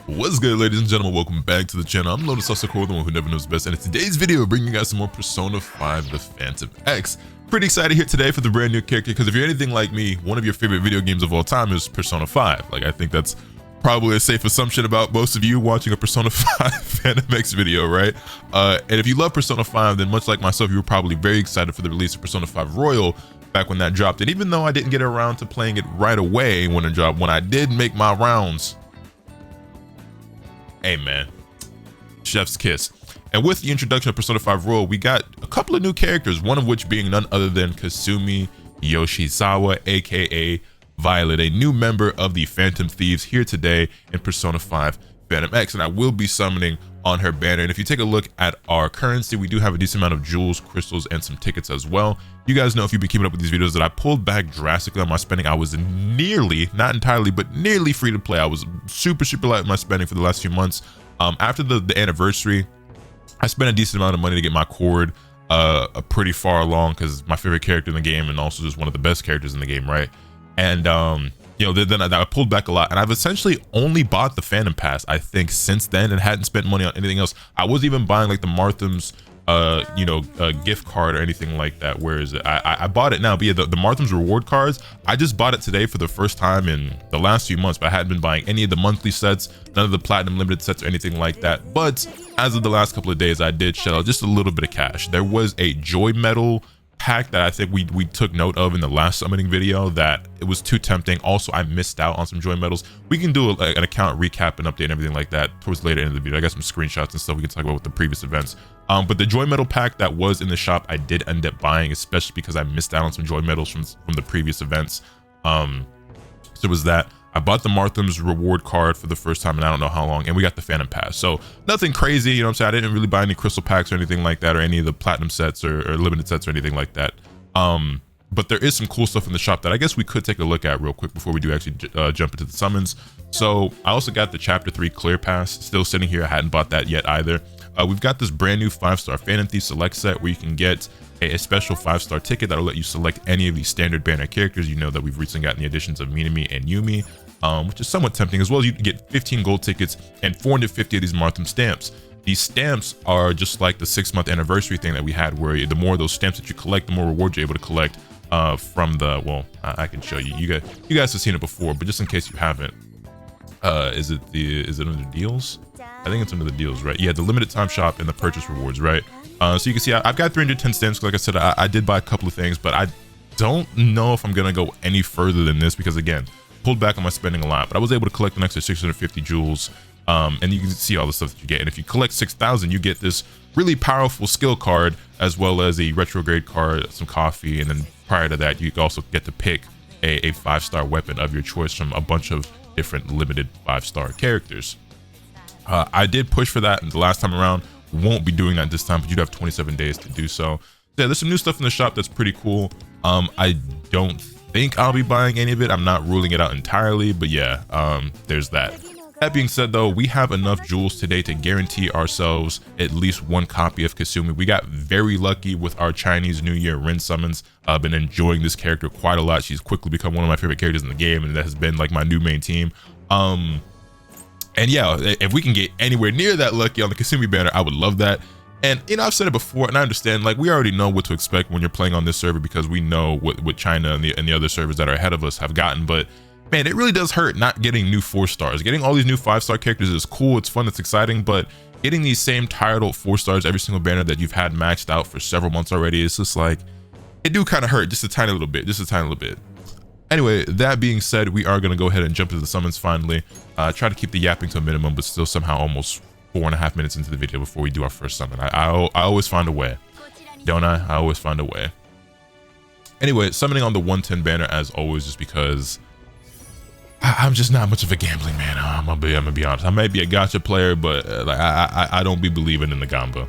What's good, ladies and gentlemen? Welcome back to the channel. I'm LotusAsakura, the one who never knows best, and in today's video we're bringing you guys some more Persona 5 The Phantom X. Pretty excited here today for the brand new character, because if you're anything like me, one of your favorite video games of all time is Persona 5. Like, I think that's probably a safe assumption about most of you watching a Persona 5 Phantom X video, right? And if you love Persona 5, then much like myself, you were probably very excited for the release of Persona 5 Royal back when that dropped. And even though I didn't get around to playing it right away when it dropped, when I did make my rounds, hey man, chef's kiss. And with the introduction of Persona 5 Royal, we got a couple of new characters, one of which being none other than Kasumi Yoshizawa, aka Violet, a new member of the Phantom Thieves, here today in Persona 5 Phantom X, and I will be summoning on her banner. And if you take a look at our currency, we do have a decent amount of jewels, crystals, and some tickets as well. You guys know, if you've been keeping up with these videos, that I pulled back drastically on my spending. I was nearly, not entirely, but nearly free to play. I was super light with my spending for the last few months. After the anniversary, I spent a decent amount of money to get my cord pretty far along, because my favorite character in the game, and also just one of the best characters in the game, right? And you know, then I pulled back a lot, and I've essentially only bought the Phantom Pass, I think, since then, and hadn't spent money on anything else. I wasn't even buying like the Martham's gift card or anything like that. Where is it? I bought it now, but yeah, the Martham's reward cards, I just bought it today for the first time in the last few months, but I hadn't been buying any of the monthly sets, none of the platinum limited sets or anything like that. But as of the last couple of days, I did shell out just a little bit of cash. There was a Joy Medal pack that I think we took note of in the last summoning video that it was too tempting. Also, I missed out on some Joy Medals. We can do an account recap and update and everything like that towards later in the video. I got some screenshots and stuff we can talk about with the previous events. But the Joy Medal pack that was in the shop, I did end up buying, especially because I missed out on some Joy Medals from the previous events. So it was that. I bought the Martham's reward card for the first time in I don't know how long, and we got the Phantom Pass. So nothing crazy, you know what I'm saying? I didn't really buy any crystal packs or anything like that, or any of the platinum sets or limited sets or anything like that. But there is some cool stuff in the shop that I guess we could take a look at real quick before we do actually jump into the summons. So I also got the Chapter 3 Clear Pass still sitting here. I hadn't bought that yet either. We've got this brand new 5-star Phantom Thief Select set where you can get a special 5-star ticket that'll let you select any of these standard banner characters. You know that we've recently gotten the additions of Minami and Yumi, which is somewhat tempting, as well as you can get 15 gold tickets and 450 of these Martham stamps. These stamps are just like the 6-month anniversary thing that we had, where the more of those stamps that you collect, the more rewards you're able to collect from the, well, I can show you. You guys have seen it before, but just in case you haven't, is it under deals? I think it's under the deals, right? Yeah, the limited time shop and the purchase rewards, right? So you can see I've got 310 stamps. Like I said, I did buy a couple of things, but I don't know if I'm gonna go any further than this, because again, pulled back on my spending a lot. But I was able to collect an extra 650 jewels, and you can see all the stuff that you get. And if you collect 6,000, you get this really powerful skill card, as well as a retrograde card, some coffee, and then prior to that, you also get to pick a 5-star weapon of your choice from a bunch of different limited 5-star characters. I did push for that the last time around. Won't be doing that this time, but you'd have 27 days to do so. Yeah, there's some new stuff in the shop that's pretty cool. I don't think I'll be buying any of it. I'm not ruling it out entirely, but yeah, there's that. That being said, though, we have enough jewels today to guarantee ourselves at least one copy of Kasumi. We got very lucky with our Chinese New Year Rin summons. I've been enjoying this character quite a lot. She's quickly become one of my favorite characters in the game, and that has been like my new main team. And yeah, if we can get anywhere near that lucky on the Kasumi banner, I would love that. And you know, I've said it before, and I understand, like, we already know what to expect when you're playing on this server, because we know what China and the other servers that are ahead of us have gotten. But man, it really does hurt not getting new 4-stars. Getting all these new 5-star characters is cool, it's fun, it's exciting, but getting these same tired old 4-stars every single banner that you've had maxed out for several months already, it's just like, it do kind of hurt just a tiny little bit, Anyway, that being said, we are going to go ahead and jump into the summons finally. Try to keep the yapping to a minimum, but still somehow almost 4.5 minutes into the video before we do our first summon. I always find a way, don't I? I always find a way. Anyway, summoning on the 110 banner as always, just because I'm just not much of a gambling man. I'm gonna be honest. I might be a gacha player, but like I don't be believing in the gamba.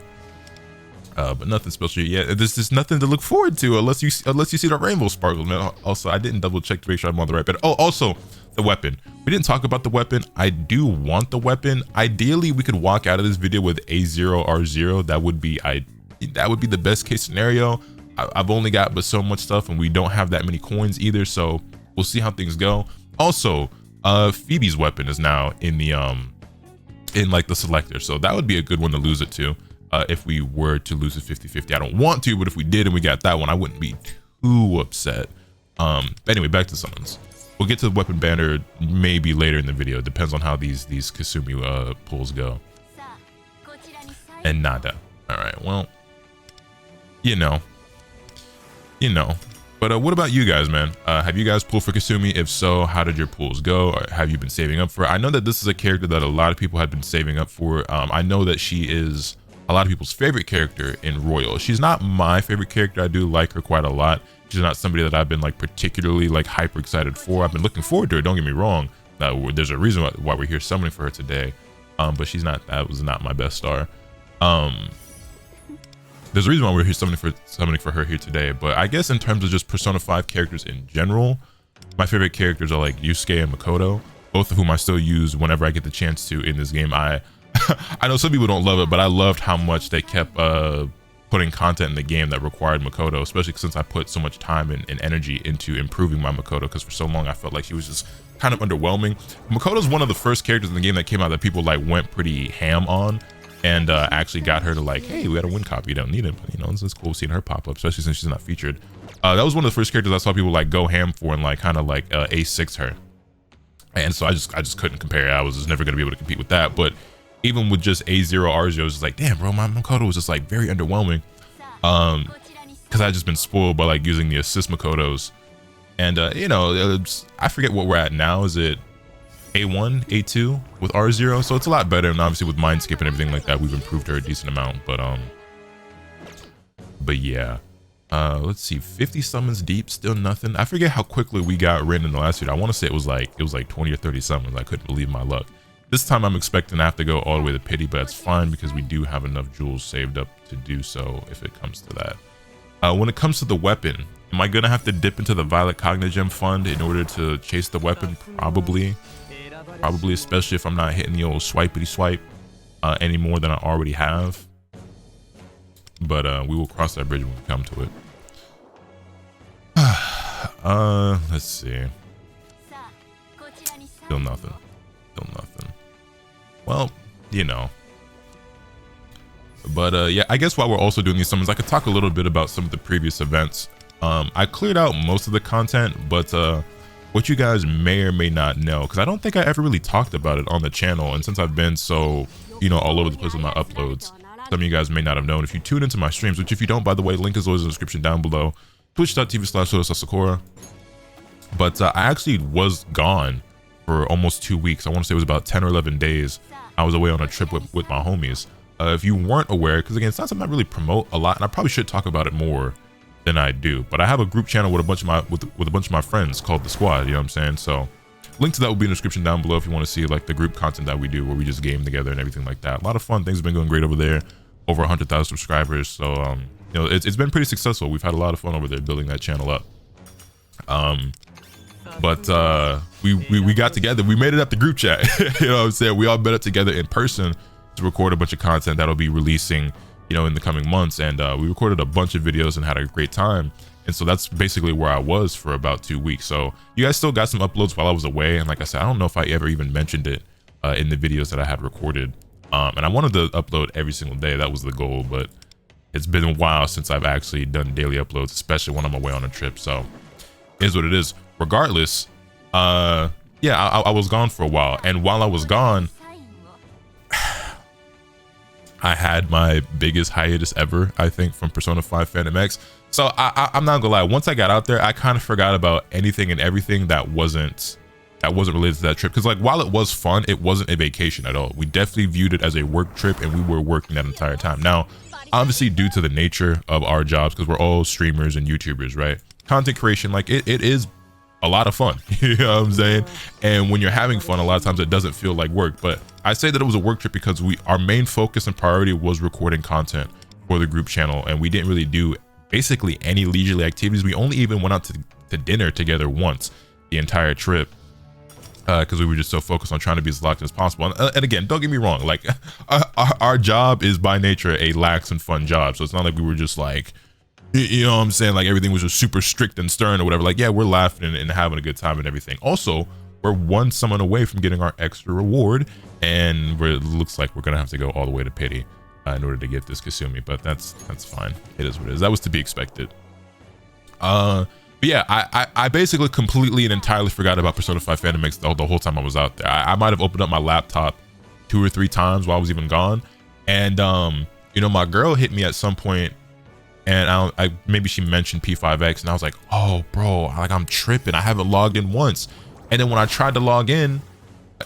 But nothing special yet. There's just nothing to look forward to unless you see the rainbow sparkle. Man, also, I didn't double check to make sure I'm on the right bed. Oh, also the weapon. We didn't talk about the weapon. I do want the weapon. Ideally, we could walk out of this video with A0R0. That would be the best case scenario. I've only got but so much stuff, and we don't have that many coins either. So we'll see how things go. Also, Phoebe's weapon is now in the in like the selector. So that would be a good one to lose it to if we were to lose it 50-50. I don't want to, but if we did and we got that one, I wouldn't be too upset. But anyway, back to summons. We'll get to the weapon banner maybe later in the video. It depends on how these Kasumi pulls go. And nada. All right, well, you know. But what about you guys, man? Have you guys pulled for Kasumi? If so, how did your pulls go? Or have you been saving up for it? I know that this is a character that a lot of people have been saving up for. I know that she is a lot of people's favorite character in Royal. She's not my favorite character. I do like her quite a lot. She's not somebody that I've been like particularly like hyper excited for. I've been looking forward to her, don't get me wrong. There's a reason why we're here summoning for her today. But that was not my best star. There's a reason why we're here summoning for her here today. But I guess in terms of just Persona 5 characters in general, my favorite characters are like Yusuke and Makoto, both of whom I still use whenever I get the chance to in this game. I know some people don't love it, but I loved how much they kept putting content in the game that required Makoto, especially since I put so much time and energy into improving my Makoto, because for so long I felt like she was just kind of underwhelming. Makoto's one of the first characters in the game that came out that people like went pretty ham on, and actually got her to like, hey, we got a win copy, you don't need it, but you know, it's cool seeing her pop up, especially since she's not featured. That was one of the first characters I saw people like go ham for and like kind of like A6 her, and so I just couldn't compare. I was just never gonna be able to compete with that. But even with just A0 R0, it was just like, damn bro, my Makoto was just like very underwhelming, because I've just been spoiled by like using the assist Makotos. And you know, I forget what we're at now. Is it A1, A2 with R0? So it's a lot better, and obviously with mind skip and everything like that, we've improved her a decent amount. But yeah, let's see, 50 summons deep, still nothing. I forget how quickly we got ran in the last video. I want to say it was like 20 or 30 summons. I couldn't believe my luck. This time I'm expecting to have to go all the way to pity, but that's fine because we do have enough jewels saved up to do so if it comes to that. When it comes to the weapon, am I gonna have to dip into the Violet Cognigem fund in order to chase the weapon? Probably, especially if I'm not hitting the old swipity swipe any more than I already have. But we will cross that bridge when we come to it. Let's see. Still nothing. Well, you know. But yeah, I guess while we're also doing these summons, I could talk a little bit about some of the previous events. I cleared out most of the content, but what you guys may or may not know, because I don't think I ever really talked about it on the channel, and since I've been so, you know, all over the place with my uploads, some of you guys may not have known. If you tune into my streams, which if you don't, by the way, link is always in the description down below, twitch.tv/LotusAsakura. But I actually was gone for almost 2 weeks. I want to say it was about 10 or 11 days. I was away on a trip with my homies. If you weren't aware, because again, it's not something I really promote a lot, and I probably should talk about it more than I do, but I have a group channel with a bunch of my friends called The Squad, you know what I'm saying? So link to that will be in the description down below if you want to see like the group content that we do where we just game together and everything like that. A lot of fun. Things have been going great over there. Over 100,000 subscribers. So you know, it's been pretty successful. We've had a lot of fun over there building that channel up. But we got together. We made it up the group chat. You know what I'm saying? We all met up together in person to record a bunch of content that'll be releasing, you know, in the coming months. And we recorded a bunch of videos and had a great time. And so that's basically where I was for about 2 weeks. So you guys still got some uploads while I was away. And like I said, I don't know if I ever even mentioned it in the videos that I had recorded. And I wanted to upload every single day. That was the goal. But it's been a while since I've actually done daily uploads, especially when I'm away on a trip. So it is what it is. Regardless, yeah, I was gone for a while. And while I was gone, I had my biggest hiatus ever, I think, from Persona 5 Phantom X. So I'm not gonna lie, once I got out there, I kind of forgot about anything and everything that wasn't related to that trip. Because like, while it was fun, it wasn't a vacation at all. We definitely viewed it as a work trip, and we were working that entire time. Now, obviously, due to the nature of our jobs, because we're all streamers and YouTubers, right? Content creation, like it is a lot of fun. You know what I'm saying? And when you're having fun, a lot of times it doesn't feel like work. But I say that it was a work trip because our main focus and priority was recording content for the group channel, and we didn't really do basically any leisurely activities. We only even went out to dinner together once the entire trip, because we were just so focused on trying to be as locked in as possible. And again, don't get me wrong, like our job is by nature a lax and fun job, so it's not like we were just like, you know what I'm saying, like everything was just super strict and stern or whatever. Like, yeah, we're laughing and having a good time and everything. Also, we're one summon away from getting our extra reward, and it looks like we're gonna have to go all the way to pity in order to get this Kasumi, but that's fine. It is what it is. That was to be expected. But yeah, I basically completely and entirely forgot about Persona 5 Phantom Mix the whole time I was out there. I might have opened up my laptop 2 or 3 times while I was even gone, and you know, my girl hit me at some point, and maybe she mentioned P5X, and I was like, oh bro, like I'm tripping, I haven't logged in once. And then when I tried to log in,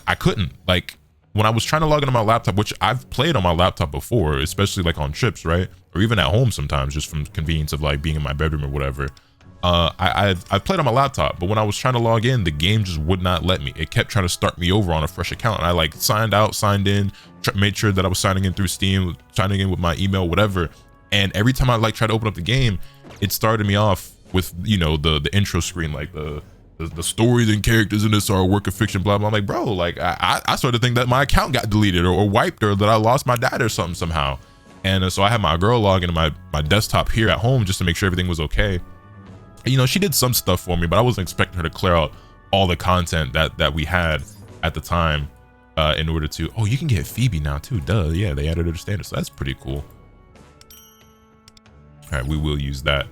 I couldn't. Like when I was trying to log into my laptop, which I've played on my laptop before, especially like on trips, right, or even at home sometimes, just from convenience of like being in my bedroom or whatever. I've played on my laptop, but when I was trying to log in, the game just would not let me. It kept trying to start me over on a fresh account, and I like signed out, signed in, made sure that I was signing in through Steam, signing in with my email, whatever. And every time I like try to open up the game, it started me off with, you know, the intro screen, like the stories and characters in this are a work of fiction, blah blah. I'm like, bro, like I started to think that my account got deleted or wiped, or that I lost my data or something somehow. And so I had my girl log into my desktop here at home just to make sure everything was okay. You know, she did some stuff for me, but I wasn't expecting her to clear out all the content that we had at the time in order to. Oh, you can get Phoebe now too. Duh, yeah, they added her to standard, so that's pretty cool. All right, we will use that.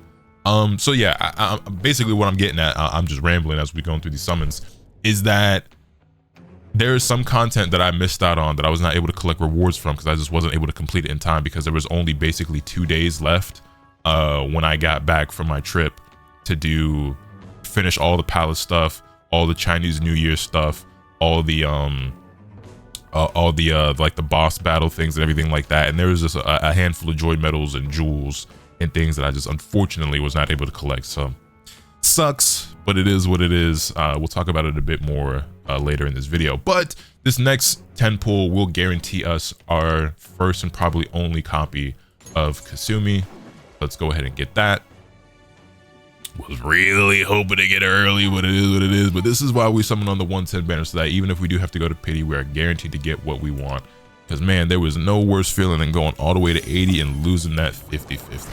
So yeah, I basically what I'm getting at, I'm just rambling as we going through these summons, is that there is some content that I missed out on that I was not able to collect rewards from because I just wasn't able to complete it in time, because there was only basically 2 days left when I got back from my trip to finish all the palace stuff, all the Chinese New Year stuff, all the like the boss battle things and everything like that. And there was just a handful of joy medals and jewels and things that I just unfortunately was not able to collect. So sucks, but it is what it is. We'll talk about it a bit more later in this video, but this next 10 pull will guarantee us our first and probably only copy of Kasumi. Let's go ahead and get that. Was really hoping to get it early, but it is what it is. But this is why we summon on the 110 banner, so that even if we do have to go to pity, we are guaranteed to get what we want. Because man, there was no worse feeling than going all the way to 80 and losing that 50-50.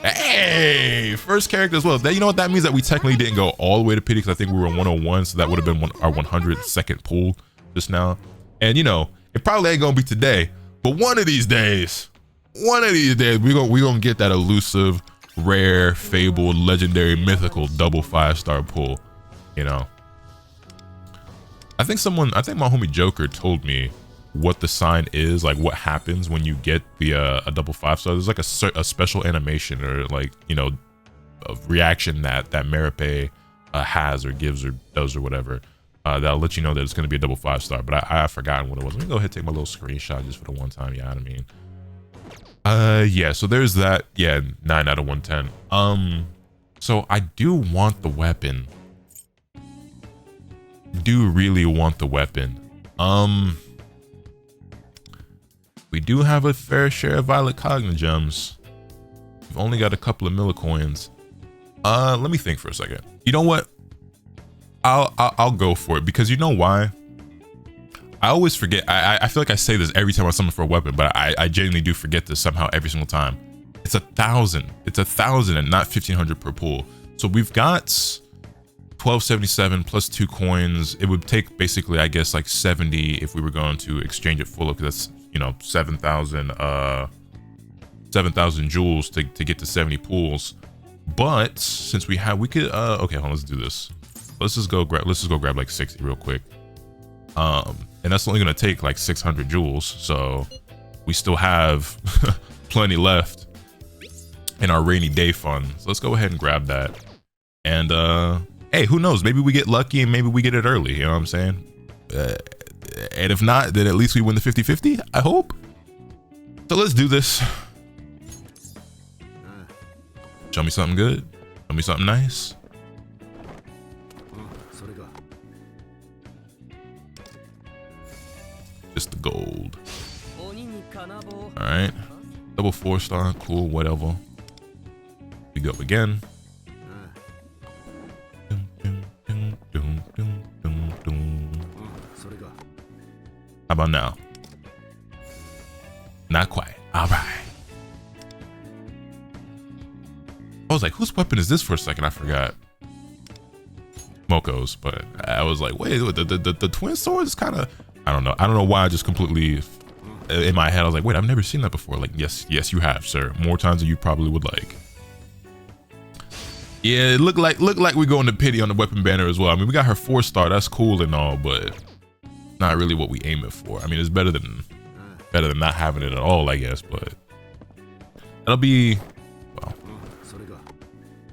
Hey, first character as well. That, you know what that means? That we technically didn't go all the way to pity, because I think we were 101, so that would have been our 102nd pull just now. And you know, it probably ain't gonna be today, but one of these days we gonna get that elusive, rare, fabled, legendary, mythical double 5-star pull. You know, I think my homie Joker told me what the sign is, like what happens when you get the a double 5-star. There's like a special animation, or like, you know, a reaction that Meripe has or gives or does or whatever, that'll let you know that it's going to be a double 5-star. But I've forgotten what it was. Let me go ahead and take my little screenshot just for the one time. Yeah, I mean, yeah, so there's that. Yeah, 9 out of 110. So I do want the weapon. Do really want the weapon. We do have a fair share of Violet Cogna gems. We've only got a couple of millicoins. Let me think for a second. You know what? I'll go for it, because you know why? I always forget. I feel like I say this every time I summon for a weapon, but I genuinely do forget this somehow every single time. It's 1,000. It's 1,000 and not 1,500 per pull. So we've got 1277 plus 2 coins. It would take basically, I guess, like 70 if we were going to exchange it full of, because that's, you know, 7,000 jewels to get to 70 pulls. But since we could okay, hold on, let's do this. Let's just go grab like 60 real quick. And that's only gonna take like 600 jewels, so we still have plenty left in our rainy day fund. So let's go ahead and grab that. And hey, who knows? Maybe we get lucky and maybe we get it early. You know what I'm saying? And if not, then at least we win the 50-50. I hope. So let's do this. Show me something good. Show me something nice. Just the gold. All right, double 4-star, cool, whatever. We go again. How about now? Not quite. All right. I was like, whose weapon is this for a second? I forgot. Moko's, but I was like, wait, the twin sword is kind of, I don't know why I just completely, in my head, I was like, wait, I've never seen that before. Like, yes, you have, sir. More times than you probably would like. Yeah, it looked like we're going to pity on the weapon banner as well. I mean, we got her 4-star, that's cool and all, but not really what we aim it for. I mean, it's better than not having it at all, I guess, but it'll be, well.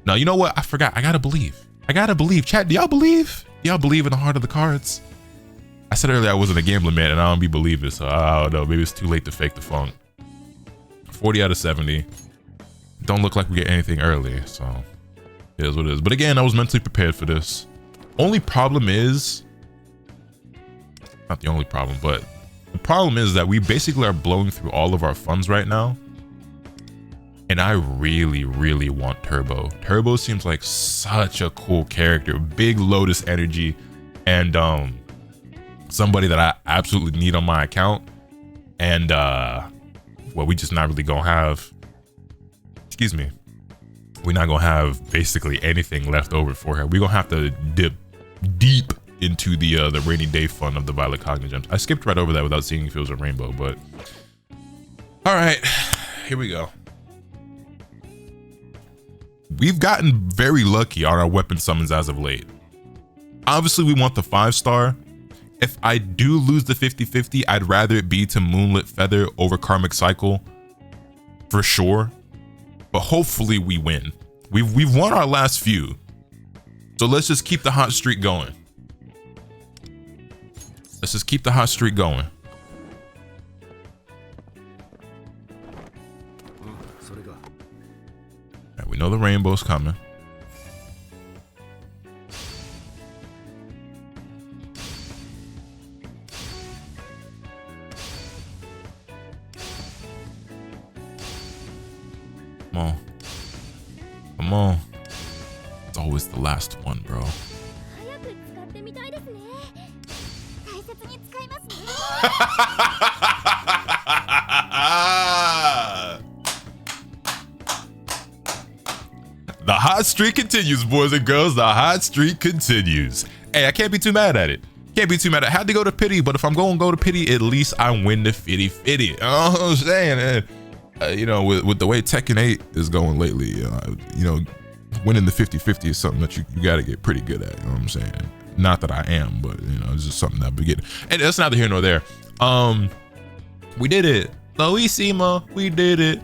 No, you know what? I forgot. I gotta believe. Chat, do y'all believe? Do y'all believe in the heart of the cards? I said earlier I wasn't a gambling man and I don't be believing, so I don't know. Maybe it's too late to fake the funk. 40 out of 70. Don't look like we get anything early, so it is what it is. But again, I was mentally prepared for this. Only problem is, not the only problem, but the problem is that we basically are blowing through all of our funds right now. And I really, really want Turbo. Turbo seems like such a cool character. Big Lotus energy. And somebody that I absolutely need on my account. And well, we just not really gonna have, excuse me, we're not gonna have basically anything left over for her. We're gonna have to dip deep into the rainy day fund of the Violet Cognitive Gems. I skipped right over that without seeing if it was a rainbow, but all right, here we go. We've gotten very lucky on our weapon summons as of late. Obviously, we want the 5-star. If I do lose the 50-50, I'd rather it be to Moonlit Feather over Karmic Cycle for sure. But hopefully we win. We've won our last few. So let's just keep the hot streak going. Let's just keep the hot streak going. Right, we know the rainbow's coming. Come on. Come on. It's always the last one, bro. The hot streak continues, boys and girls. The hot streak continues. Hey, I can't be too mad at it. Can't be too mad. I had to go to pity, but if I'm going to go to pity, at least I win the 50-50. You know what I'm saying? You know, with the way Tekken 8 is going lately, you know, winning the 50-50 is something that you got to get pretty good at. You know what I'm saying? Not that I am, but you know, it's just something that we get. And that's neither here nor there. We did it. Loisima, we did it.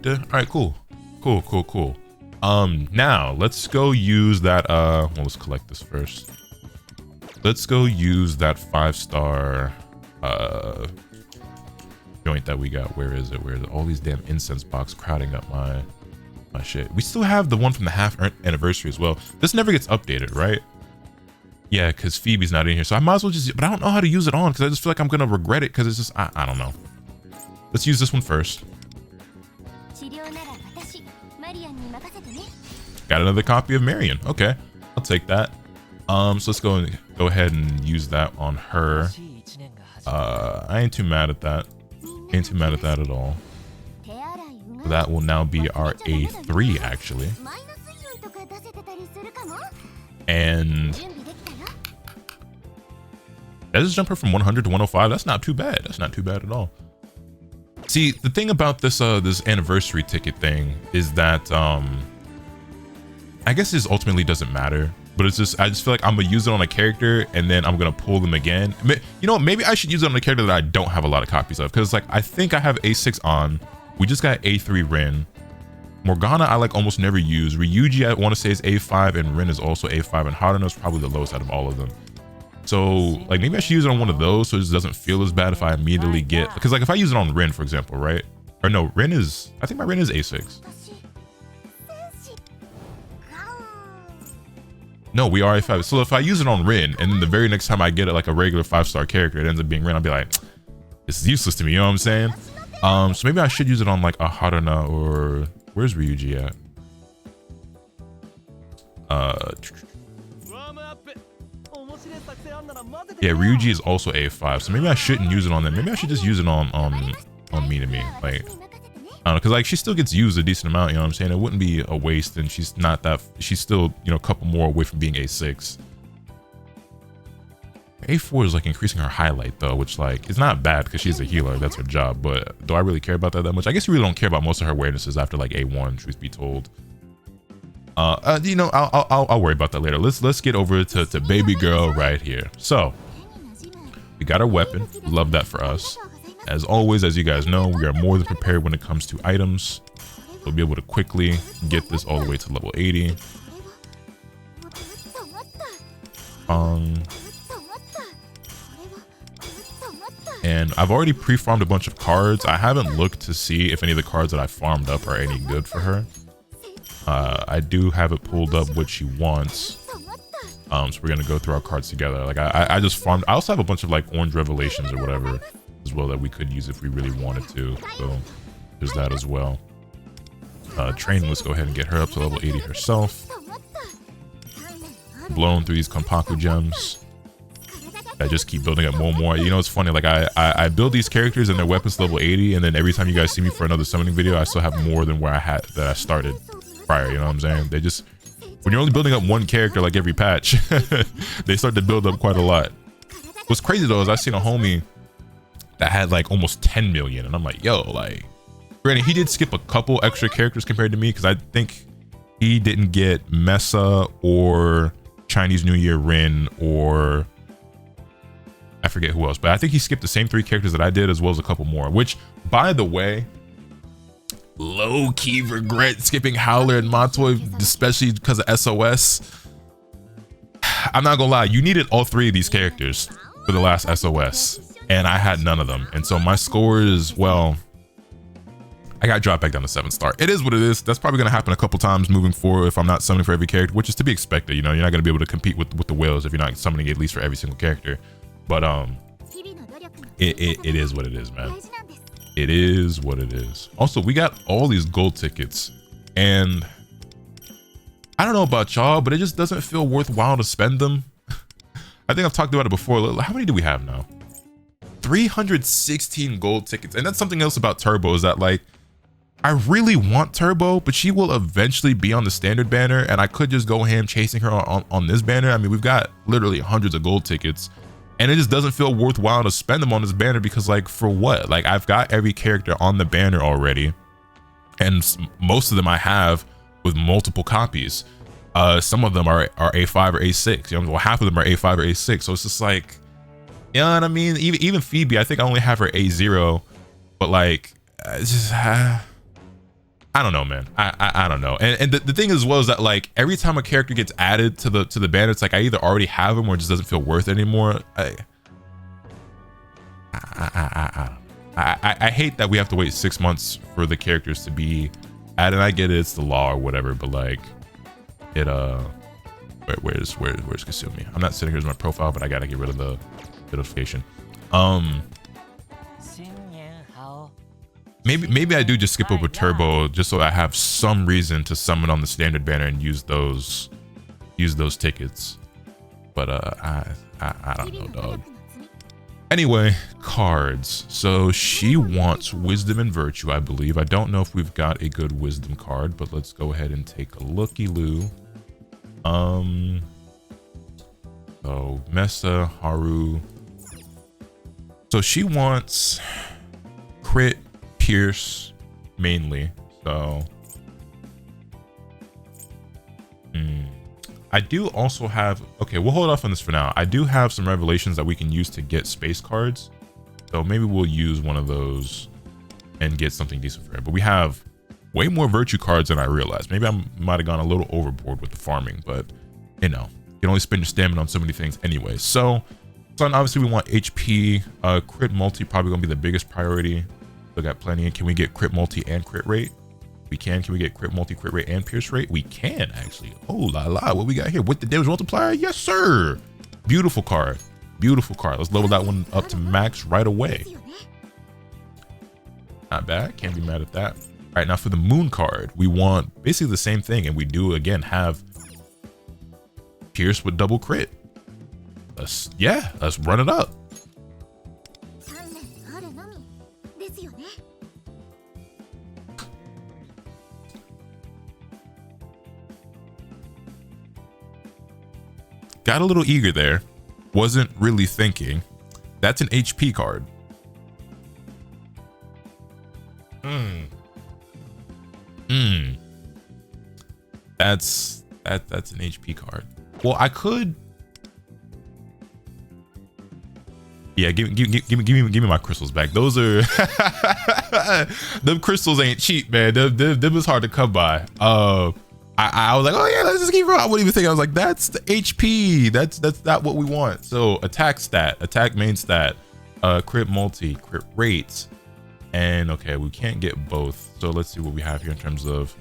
All right, cool. Cool. Now let's go use that. Well, let's collect this first. Let's go use that 5-star joint that we got. Where is it? Where is it? All these damn incense box crowding up my shit. We still have the one from the half anniversary as well. This never gets updated, right? Yeah, because Phoebe's not in here, so I might as well just. But I don't know how to use it on because I just feel like I'm gonna regret it because it's just I don't know. Let's use this one first. Got another copy of Marion. Okay, I'll take that. So let's go ahead and use that on her. I ain't too mad at that. Ain't too mad at that at all. That will now be our A3 actually. And I just jump her from 100 to 105. That's not too bad. That's not too bad at all. See, the thing about this this anniversary ticket thing is that I guess this ultimately doesn't matter, but it's just I just feel like I'm gonna use it on a character and then I'm gonna pull them again. You know what? Maybe I should use it on a character that I don't have a lot of copies of, because like I think I have A6 on. We just got A3 Rin. Morgana I like almost never use. Ryuji I want to say is A5 and Rin is also A5 and Haruna is probably the lowest out of all of them. So like maybe I should use it on one of those so it just doesn't feel as bad if I immediately get, because like if I use it on Rin for example, right? Or no, Rin is, I think my Rin is A6. No, we are A5. So if I use it on Rin and then the very next time I get it like a regular 5-star character, it ends up being Rin, I'll be like, this is useless to me, you know what I'm saying? So maybe I should use it on like a Haruna or where's Ryuji at? Yeah, Ryuji is also A5, so maybe I shouldn't use it on them. Maybe I should just use it on Me to Me. Like, I don't know, because like she still gets used a decent amount, you know what I'm saying? It wouldn't be a waste, and she's not that, she's still, you know, a couple more away from being A6. A4 is like increasing her highlight though, which like is not bad because she's a healer, that's her job, but do I really care about that much? I guess you really don't care about most of her awarenesses after like A1, truth be told. You know, I'll worry about that later. Let's get over to baby girl right here. So we got our weapon, love that for us. As always, as you guys know, we are more than prepared when it comes to items. We'll be able to quickly get this all the way to level 80. And I've already pre-farmed a bunch of cards. I haven't looked to see if any of the cards that I farmed up are any good for her. I do have it pulled up what she wants. So we're gonna go through our cards together. Like I just farmed. I also have a bunch of like orange revelations or whatever as well that we could use if we really wanted to. So there's that as well. Train, let's go ahead and get her up to level 80 herself. Blown through these Kompaku gems. I just keep building up more and more. You know, it's funny, like I build these characters and their weapons level 80, and then every time you guys see me for another summoning video, I still have more than where I started prior, you know what I'm saying? They just, when you're only building up one character like every patch, they start to build up quite a lot. What's crazy though is I seen a homie that had like almost 10 million, and I'm like, yo, like, granted, he did skip a couple extra characters compared to me, because I think he didn't get Mesa or Chinese New Year Rin, or I forget who else, but I think he skipped the same 3 characters that I did, as well as a couple more, which, by the way, low-key regret skipping Howler and Montoy, especially because of SOS. I'm not gonna lie, you needed all 3 of these characters for the last SOS, and I had none of them, and so my score is, well, I got dropped back down to 7 star. It is what it is. That's probably gonna happen a couple times moving forward if I'm not summoning for every character, which is to be expected. You know, you're not gonna be able to compete with the whales if you're not summoning at least for every single character. But it is what it is, man. It is what it is. Also, we got all these gold tickets, and I don't know about y'all, but it just doesn't feel worthwhile to spend them. I think I've talked about it before. How many do we have now? 316 gold tickets. And that's something else about Turbo, is that like, I really want Turbo, but she will eventually be on the standard banner, and I could just go ham chasing her on this banner. I mean, we've got literally hundreds of gold tickets, and it just doesn't feel worthwhile to spend them on this banner, because like, for what? Like, I've got every character on the banner already, and most of them I have with multiple copies. Some of them are A5 or A6, you know, well, half of them are A5 or A6, so it's just like, you know what I mean? Even Phoebe, I think I only have her A0, but like, it's just, I don't know, man. I don't know. And the thing as well is that like, every time a character gets added to the banner, it's like I either already have them or it just doesn't feel worth it anymore. I hate that we have to wait 6 months for the characters to be added. I get it, it's the law or whatever, but like, it where's Kasumi? I'm not sitting here as my profile, but I gotta get rid of the notification. Maybe I do just skip over Turbo just so I have some reason to summon on the standard banner and use those tickets. But I don't know, dog. Anyway, cards. So she wants Wisdom and Virtue, I believe. I don't know if we've got a good Wisdom card, but let's go ahead and take a looky-loo. So Mesa, Haru. So she wants crit, pierce mainly. So I do also have, okay, we'll hold off on this for now. I do have some revelations that we can use to get space cards, so maybe we'll use one of those and get something decent for her. But we have way more virtue cards than I realized. Maybe I might have gone a little overboard with the farming, but you know, you can only spend your stamina on so many things anyway. So obviously we want HP. Crit multi probably gonna be the biggest priority. Still got plenty. Can we get crit multi and crit rate? We can. Can we get crit multi, crit rate, and pierce rate? We can, actually. Oh la la, what we got here? With the damage multiplier? Yes, sir. Beautiful card. Beautiful card. Let's level that one up to max right away. Not bad. Can't be mad at that. All right, now for the moon card, we want basically the same thing, and we do again have pierce with double crit. Let's run it up. got a little eager there. Wasn't really thinking. That's an HP card. That's an HP card. Well, I could. Yeah, give me my crystals back. Those are them crystals ain't cheap, man. Them is hard to come by. I was like, oh yeah, let's just keep rolling. I wouldn't even think. I was like, that's the HP. That's not what we want. So attack stat, attack main stat, crit multi, crit rates, and okay, we can't get both. So let's see what we have here in terms of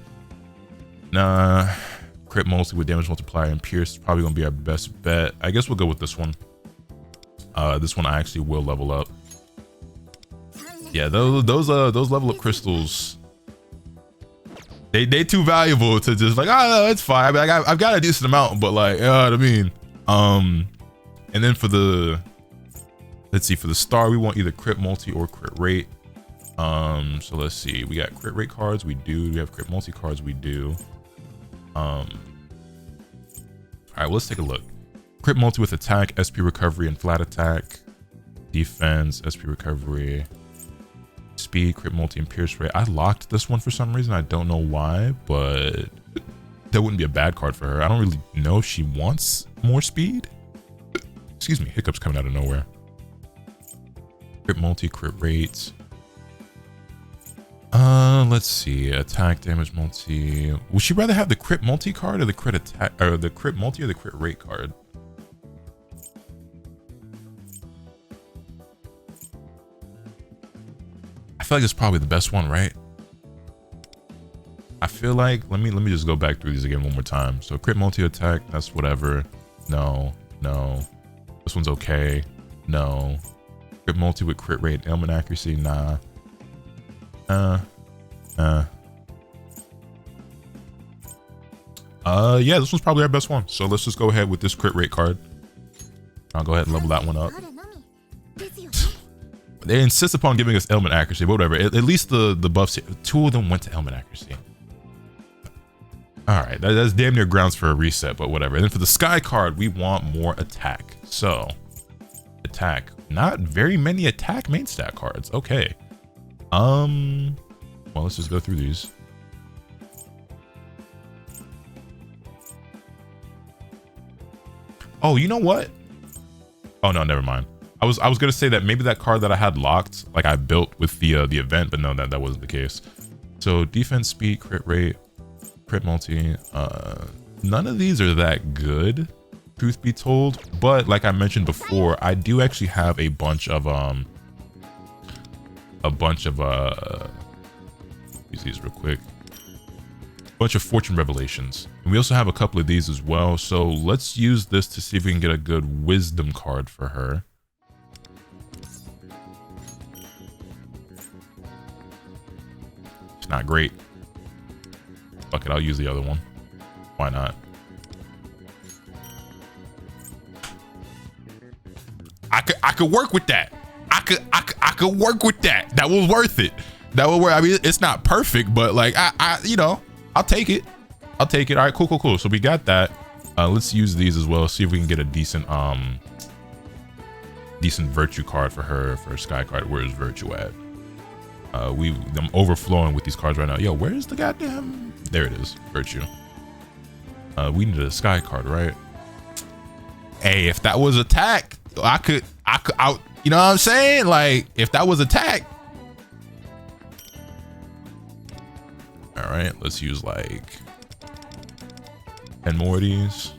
crit multi with damage multiplier and pierce. Probably gonna be our best bet. I guess we'll go with this one. This one I actually will level up. Yeah, those level up crystals. They too valuable to just like, oh no, it's fine. I mean, I've got a decent amount, but like, you know what I mean? And then for the, let's see, for the star, we want either crit multi or crit rate. So let's see, we got crit rate cards, we do. We have crit multi cards, we do. All right, well, let's take a look. Crit multi with attack, SP recovery, and flat attack. Defense, SP recovery. Speed, crit multi, and pierce rate. I locked this one for some reason. I don't know why, but that wouldn't be a bad card for her. I don't really know if she wants more speed. Excuse me, hiccups coming out of nowhere. Crit multi, crit rates. Let's see. Attack, damage multi. Would she rather have the crit multi card or the crit attack, or the crit multi or the crit rate card? I feel like it's probably the best one, right? I feel like, let me just go back through these again one more time. So crit multi attack, that's whatever. No. This one's okay. No. Crit multi with crit rate, ailment accuracy, nah. Yeah, this one's probably our best one. So let's just go ahead with this crit rate card. I'll go ahead and level that one up. They insist upon giving us ailment accuracy, but whatever. At least the buffs here, 2 of them went to ailment accuracy. All right, that's damn near grounds for a reset, but whatever. And then for the sky card, we want more attack. So attack, not very many attack main stat cards. Okay. Well, let's just go through these. Oh, you know what? Oh no, never mind. I was gonna say that maybe that card that I had locked, like I built with the event, but no, that wasn't the case. So defense, speed, crit rate, crit multi. None of these are that good, truth be told. But like I mentioned before, I do actually have a bunch of use these real quick. Bunch of fortune revelations, and we also have a couple of these as well. So let's use this to see if we can get a good wisdom card for her. It's not great. Fuck it, I'll use the other one. Why not? I could work with that. I could work with that. That was worth it. That would work. I mean, it's not perfect, but like I you know, I'll take it. I'll take it. All right, cool. So we got that. Let's use these as well. See if we can get a decent virtue card for her, for a sky card. Where is virtue at? I'm overflowing with these cards right now. Yo, where is the goddamn? There it is, virtue. We needed a sky card, right? Hey, if that was attack, I could, you know what I'm saying? Like, if that was attack. All right, let's use like 10 more of these.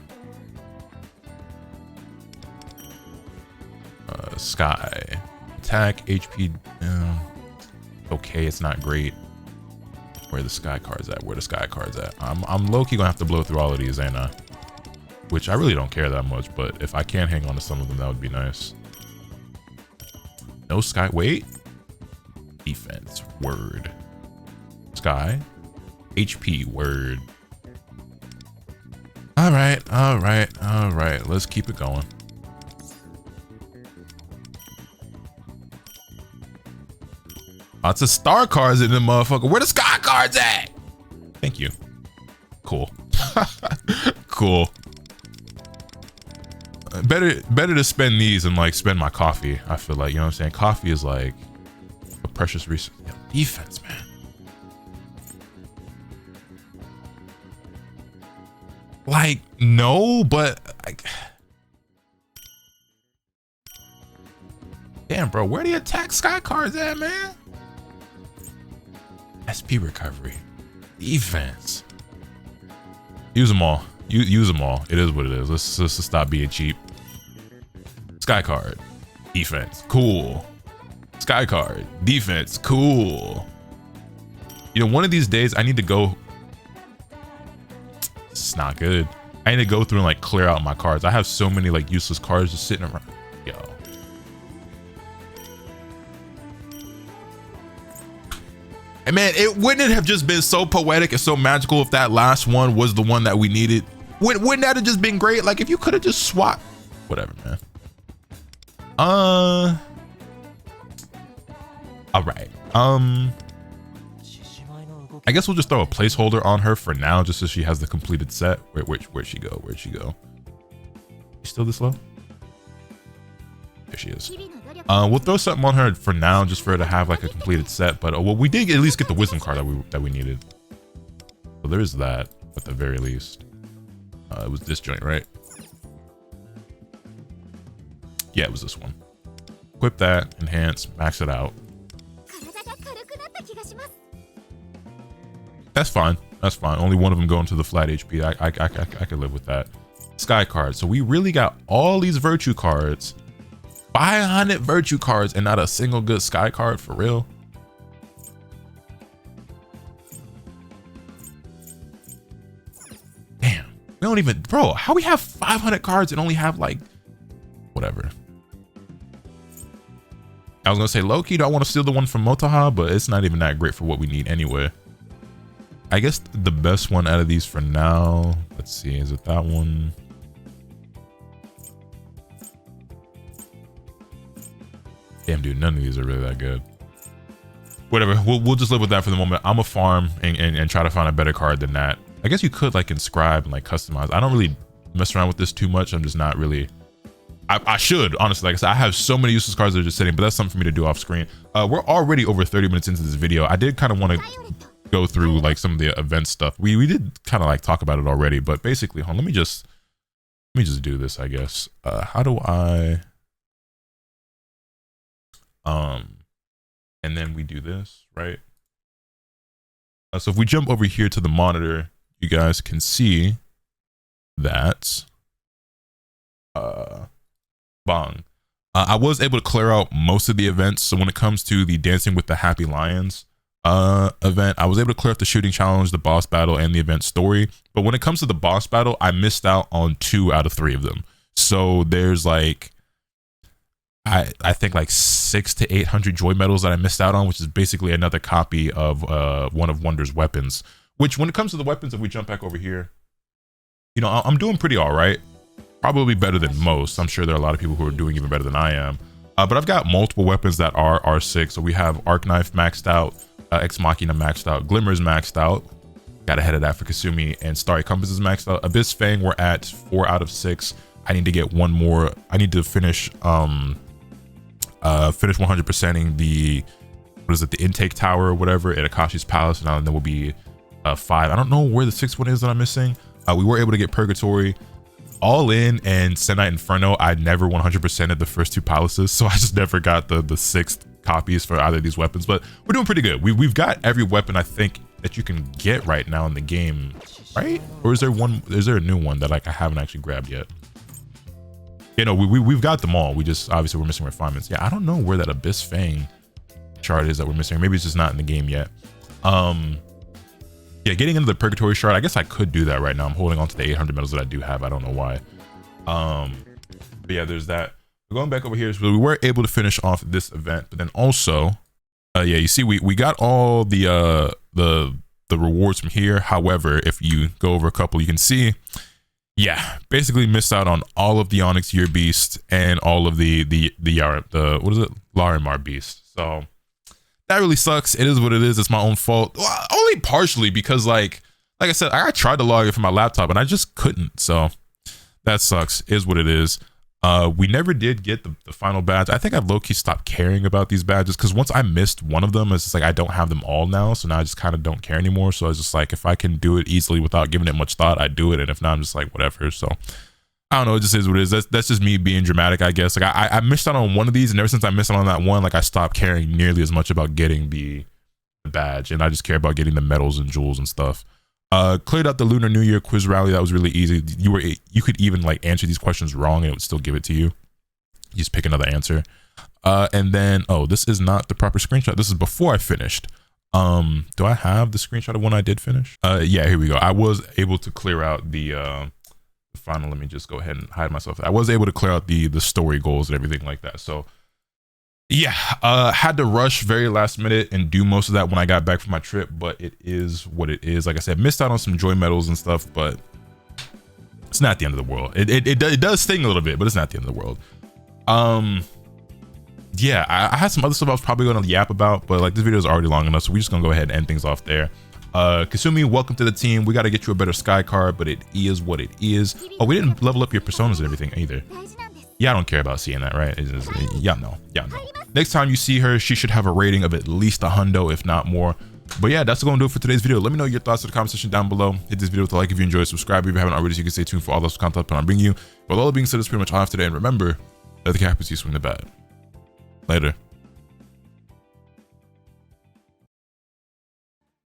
Sky, attack, HP. Okay, it's not great. Where the sky cards at? Where the sky cards at? I'm low-key gonna have to blow through all of these, ain't I? Which I really don't care that much, but if I can hang on to some of them, that would be nice. No sky, wait. Defense, word. Sky, HP, word. All right. Let's keep it going. Lots of star cards in the motherfucker. Where the sky cards at? Thank you. Cool. Cool. better to spend these than like spend my coffee. I feel like, you know what I'm saying? Coffee is like a precious resource. Yo, defense, man. Like, no, but like, damn, bro, where the attack sky cards at, man? SP recovery, defense. Use them all. Use them all. It is what it is. Let's stop being cheap. Sky card, defense, cool. Sky card, defense, cool. You know, one of these days I need to go. It's not good. I need to go through and like clear out my cards. I have so many like useless cards just sitting around. Yo. And man, wouldn't it have just been so poetic and so magical if that last one was the one that we needed? Wouldn't that have just been great? Like if you could have just swapped, whatever, man. All right. I guess we'll just throw a placeholder on her for now, just so she has the completed set. Where'd she go? Where'd she go? She's still this low? There she is. We'll throw something on her for now, just for her to have like a completed set. But well, we did at least get the wisdom card that we needed. So there is that, at the very least. It was this joint, right? Yeah, it was this one. Equip that, enhance, max it out. That's fine. That's fine. Only one of them going to the flat HP. I could live with that. Sky cards. So we really got all these virtue cards. 500 virtue cards and not a single good sky card for real. Damn. We don't even, bro, how we have 500 cards and only have like, whatever. I was gonna say low-key, do I want to steal the one from Motoha, but it's not even that great for what we need anyway. I guess the best one out of these for now, let's see, is it that one? Damn, dude, none of these are really that good. Whatever, we'll just live with that for the moment. I'm a farm and try to find a better card than that. I guess you could like inscribe and like customize. I don't really mess around with this too much. I'm just not really. I should, honestly. Like I said, I have so many useless cards that are just sitting, but that's something for me to do off screen. We're already over 30 minutes into this video. I did kind of want to go through like some of the event stuff. We did kind of like talk about it already, but basically, let me just do this, I guess. How do I and then we do this, right? So if we jump over here to the monitor, you guys can see that bong. I was able to clear out most of the events. So when it comes to the Dancing with the Happy Lions event, I was able to clear up the shooting challenge, the boss battle, and the event story. But when it comes to the boss battle, I missed out on 2 out of 3 of them. So there's like, I think like 600 to 800 joy medals that I missed out on, which is basically another copy of one of Wonder's weapons. Which when it comes to the weapons, if we jump back over here, you know, I'm doing pretty all right. Probably better than most. I'm sure there are a lot of people who are doing even better than I am. But I've got multiple weapons that are R6. So we have Arc Knife maxed out, Ex Machina maxed out, Glimmer's maxed out. Got ahead of that for Kasumi, and Starry Compass is maxed out. Abyss Fang, we're at 4 out of 6. I need to get one more. I need to finish 100%ing the, what is it, the intake tower or whatever at Akashi's Palace, and then will be 5. I don't know where the 6th one is that I'm missing. We were able to get Purgatory. All in and Senite Inferno, I never 100%ed the first 2 palaces, so I just never got the 6th copies for either of these weapons. But we're doing pretty good. We've got every weapon I think that you can get right now in the game, right? Or is there one? Is there a new one that like I haven't actually grabbed yet? You know, we've got them all. We just obviously we're missing refinements. Yeah, I don't know where that Abyss Fang chart is that we're missing. Maybe it's just not in the game yet. Yeah, getting into the Purgatory shard, I guess I could do that right now. I'm holding on to the 800 medals that I do have. I don't know why. But yeah, there's that. Going back over here, so we were able to finish off this event, but then also, yeah, you see, we got all the rewards from here. However, if you go over a couple, you can see, yeah, basically missed out on all of the Onyx Year Beast and all of the what is it, Larimar Beast. So that really sucks. It is what it is. It's my own fault. Well, only partially because like I said, I tried to log in from my laptop and I just couldn't. So that sucks. Is what it is. We never did get the final badge. I think I low-key stopped caring about these badges because once I missed one of them, it's just like I don't have them all now, so now I just kind of don't care anymore. So I was just like, if I can do it easily without giving it much thought, I do it, and if not, I'm just like whatever. So I don't know, it just is what it is. That's just me being dramatic, I guess. Like I missed out on one of these, and ever since I missed out on that one, like I stopped caring nearly as much about getting the badge, and I just care about getting the medals and jewels and stuff. Cleared out the Lunar New Year quiz rally. That was really easy. You could even like answer these questions wrong and it would still give it to you. You just pick another answer. And then, oh, this is not the proper screenshot. This is before I finished. Do I have the screenshot of when I did finish? Yeah, here we go. I was able to clear out the final. Let me just go ahead and hide myself. I was able to clear out the story goals and everything like that. So yeah, had to rush very last minute and do most of that when I got back from my trip, but it is what it is. Like I said, missed out on some joy medals and stuff, but it's not the end of the world. It does sting a little bit, but it's not the end of the world. Yeah, I had some other stuff I was probably going to yap about, but like this video is already long enough, so we're just gonna go ahead and end things off there. Kasumi, welcome to the team. We got to get you a better sky card, but it is what it is. Oh, we didn't level up your personas and everything either. Yeah, I don't care about seeing that, right? Y'all know. Next time you see her, she should have a rating of at least a hundo, if not more. But yeah, that's going to do it for today's video. Let me know your thoughts in the comment section down below. Hit this video with a like if you enjoyed, subscribe if you haven't already, so you can stay tuned for all those content I'm bringing you. With all that being said, that's pretty much all I have today. And remember, let the cap is you swing the bat. Later.